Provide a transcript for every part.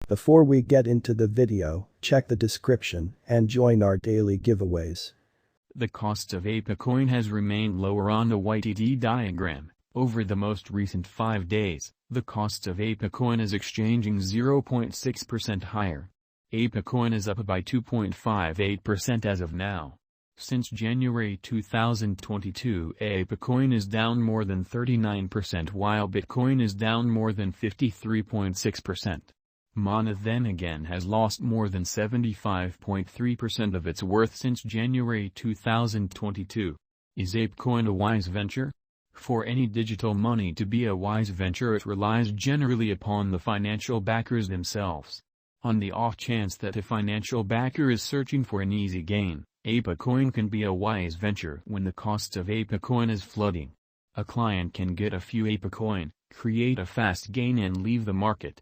Before we get into the video, check the description and join our daily giveaways. The cost of ApeCoin has remained lower on the YTD diagram. Over the most recent 5 days, the cost of ApeCoin is exchanging 0.6% higher. ApeCoin is up by 2.58% as of now. Since January 2022, ApeCoin is down more than 39% while Bitcoin is down more than 53.6%. Mana then again has lost more than 75.3% of its worth since January 2022. Is ApeCoin a wise venture? For any digital money to be a wise venture, it relies generally upon the financial backers themselves. On the off chance that a financial backer is searching for an easy gain, ApeCoin can be a wise venture when the cost of ApeCoin is flooding. A client can get a few ApeCoin, create a fast gain and leave the market.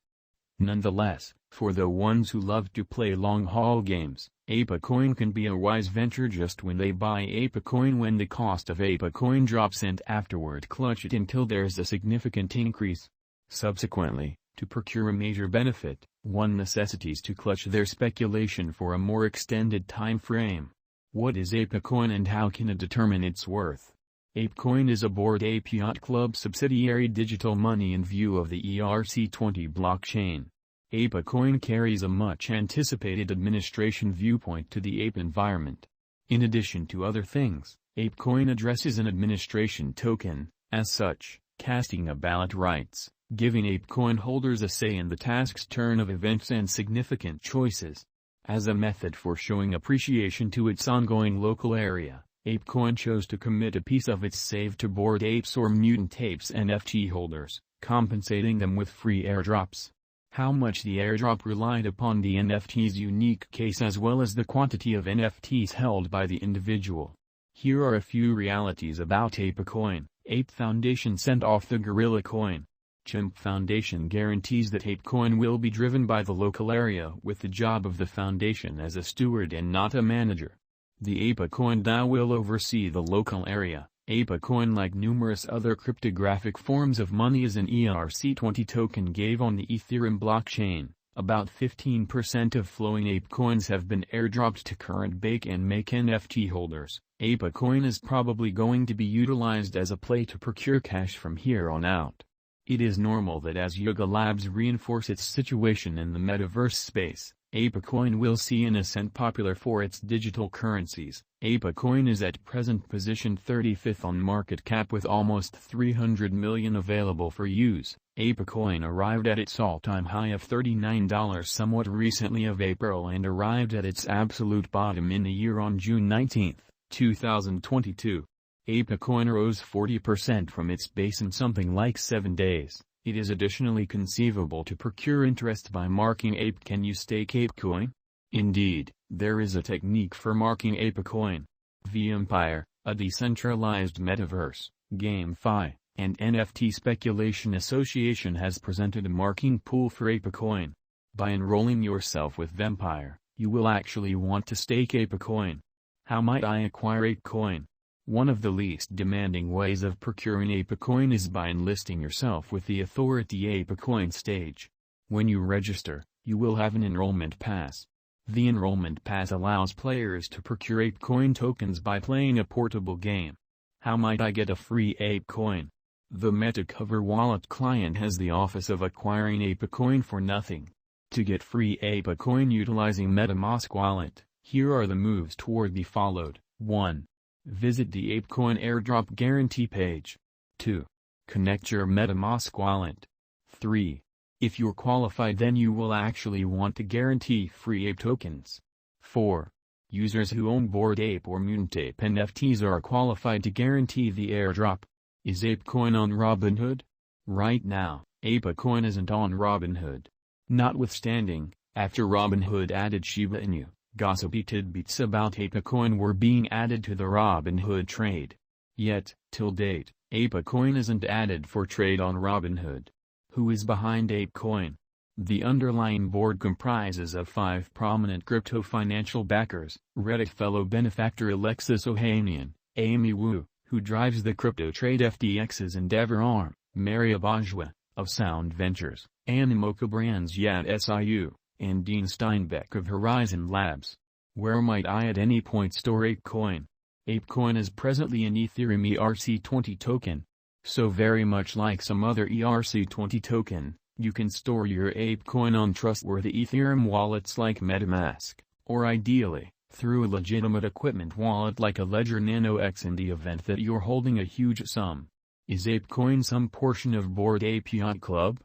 Nonetheless, for the ones who love to play long-haul games, ApeCoin can be a wise venture just when they buy ApeCoin when the cost of ApeCoin drops and afterward clutch it until there's a significant increase. Subsequently, to procure a major benefit, one necessitates to clutch their speculation for a more extended time frame. What is ApeCoin and how can it determine its worth? ApeCoin is a Bored Ape Yacht Club subsidiary digital money in view of the ERC20 blockchain. ApeCoin carries a much-anticipated administration viewpoint to the ape environment. In addition to other things, ApeCoin addresses an administration token, as such, casting a ballot rights, giving ApeCoin holders a say in the task's turn of events and significant choices. As a method for showing appreciation to its ongoing local area, ApeCoin chose to commit a piece of its save to Bored Apes or Mutant Apes NFT holders, compensating them with free airdrops. How much the airdrop relied upon the NFT's unique case as well as the quantity of NFTs held by the individual. Here are a few realities about ApeCoin. Ape Foundation sent off the Gorilla Coin. Chimp Foundation guarantees that ApeCoin will be driven by the local area with the job of the foundation as a steward and not a manager. The ApeCoin DAO will oversee the local area. ApeCoin, like numerous other cryptographic forms of money, is an ERC20 token gave on the Ethereum blockchain. About 15% of flowing ApeCoins have been airdropped to current Bake and Make NFT holders. ApeCoin is probably going to be utilized as a play to procure cash from here on out. It is normal that as Yuga Labs reinforce its situation in the metaverse space, ApeCoin will see an ascent popular for its digital currencies. ApeCoin is at present positioned 35th on market cap with almost 300 million available for use. ApeCoin arrived at its all-time high of $39 somewhat recently of April and arrived at its absolute bottom in the year on June 19, 2022. ApeCoin rose 40% from its base in something like 7 days. It is additionally conceivable to procure interest by marking Ape. Can you stake ApeCoin? Indeed, there is a technique for marking ApeCoin. VEmpire, a decentralized metaverse, GameFi, and NFT speculation association has presented a marking pool for ApeCoin. By enrolling yourself with VEmpire, you will actually want to stake ApeCoin. How might I acquire ApeCoin? One of the least demanding ways of procuring ApeCoin is by enlisting yourself with the Authority ApeCoin stage. When you register, you will have an enrollment pass. The enrollment pass allows players to procure ApeCoin tokens by playing a portable game. How might I get a free ApeCoin? The MetaCover wallet client has the office of acquiring ApeCoin for nothing. To get free ApeCoin utilizing MetaMask wallet, here are the moves toward be followed. 1. Visit the ApeCoin airdrop guarantee page. 2. Connect your MetaMask wallet. 3. If you're qualified, then you will actually want to guarantee free Ape tokens. 4. Users who own Bored Ape or Mutant Ape NFTs are qualified to guarantee the airdrop. Is ApeCoin on Robinhood? Right now, ApeCoin isn't on Robinhood. Notwithstanding, after Robinhood added Shiba Inu, gossipy tidbits about ApeCoin were being added to the Robinhood trade. Yet, till date, ApeCoin isn't added for trade on Robinhood. Who is behind ApeCoin? The underlying board comprises of 5 prominent crypto financial backers: Reddit fellow benefactor Alexis Ohanian, Amy Wu, who drives the crypto trade FTX's Endeavor arm, Maria Bajwa, of Sound Ventures, Animoca Brands Yacht SIU, and Dean Steinbeck of Horizon Labs. Where might I at any point store ApeCoin? ApeCoin is presently an Ethereum ERC20 token. So very much like some other ERC20 token, you can store your ApeCoin on trustworthy Ethereum wallets like MetaMask, or ideally, through a legitimate equipment wallet like a Ledger Nano X in the event that you're holding a huge sum. Is ApeCoin some portion of Bored Ape Yacht Club?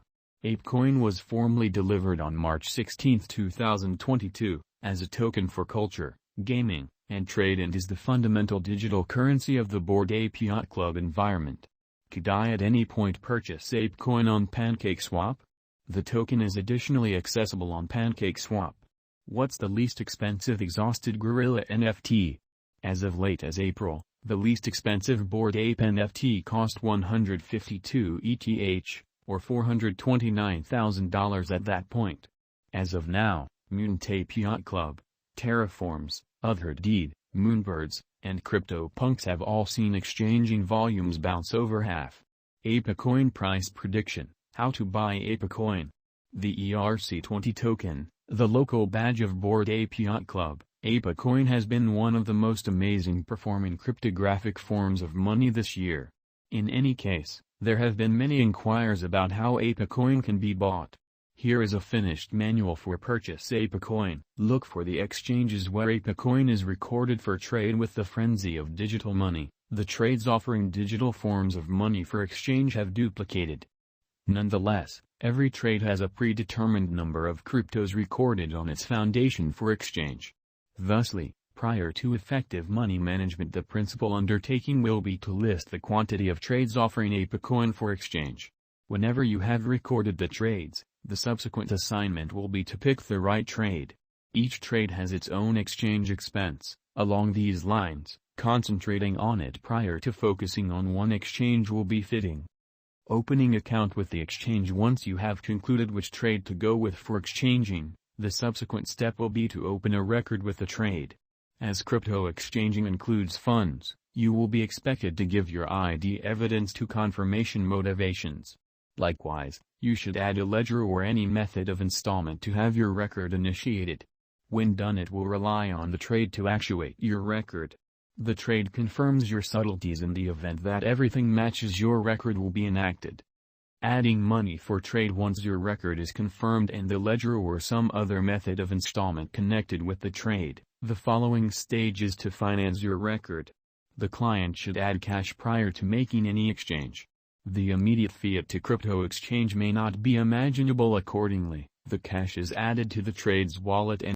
ApeCoin was formally delivered on March 16, 2022, as a token for culture, gaming, and trade and is the fundamental digital currency of the Bored Ape Yacht Club environment. Could I at any point purchase ApeCoin on PancakeSwap? The token is additionally accessible on PancakeSwap. What's the least expensive exhausted gorilla NFT? As of late as April, the least expensive Bored Ape NFT cost 152 ETH, or $429,000 at that point. As of now, Mutant Ape Yacht Club, Terraforms, Otherdeed, Moonbirds, and CryptoPunks have all seen exchanging volumes bounce over half. ApeCoin price prediction: how to buy ApeCoin. The ERC20 token, the local badge of Bored Ape Yacht Club, ApeCoin has been one of the most amazing performing cryptographic forms of money this year. In any case, there have been many inquiries about how ApeCoin can be bought. Here is a finished manual for purchase ApeCoin. Look for the exchanges where ApeCoin is recorded for trade. With the frenzy of digital money, the trades offering digital forms of money for exchange have duplicated. Nonetheless, every trade has a predetermined number of cryptos recorded on its foundation for exchange. Thusly, prior to effective money management, the principal undertaking will be to list the quantity of trades offering ApeCoin for exchange. Whenever you have recorded the trades, the subsequent assignment will be to pick the right trade. Each trade has its own exchange expense. Along these lines, concentrating on it prior to focusing on one exchange will be fitting. Opening account with the exchange. Once you have concluded which trade to go with for exchanging, the subsequent step will be to open a record with the trade. As crypto exchanging includes funds, you will be expected to give your ID evidence to confirmation motivations. Likewise, you should add a ledger or any method of installment to have your record initiated. When done, it will rely on the trade to actuate your record. The trade confirms your subtleties. In the event that everything matches, your record will be enacted. Adding money for trade. Once your record is confirmed and the ledger or some other method of installment connected with the trade, the following stage is to finance your record. The client should add cash prior to making any exchange. The immediate fiat to crypto exchange may not be imaginable. Accordingly, the cash is added to the trade's wallet and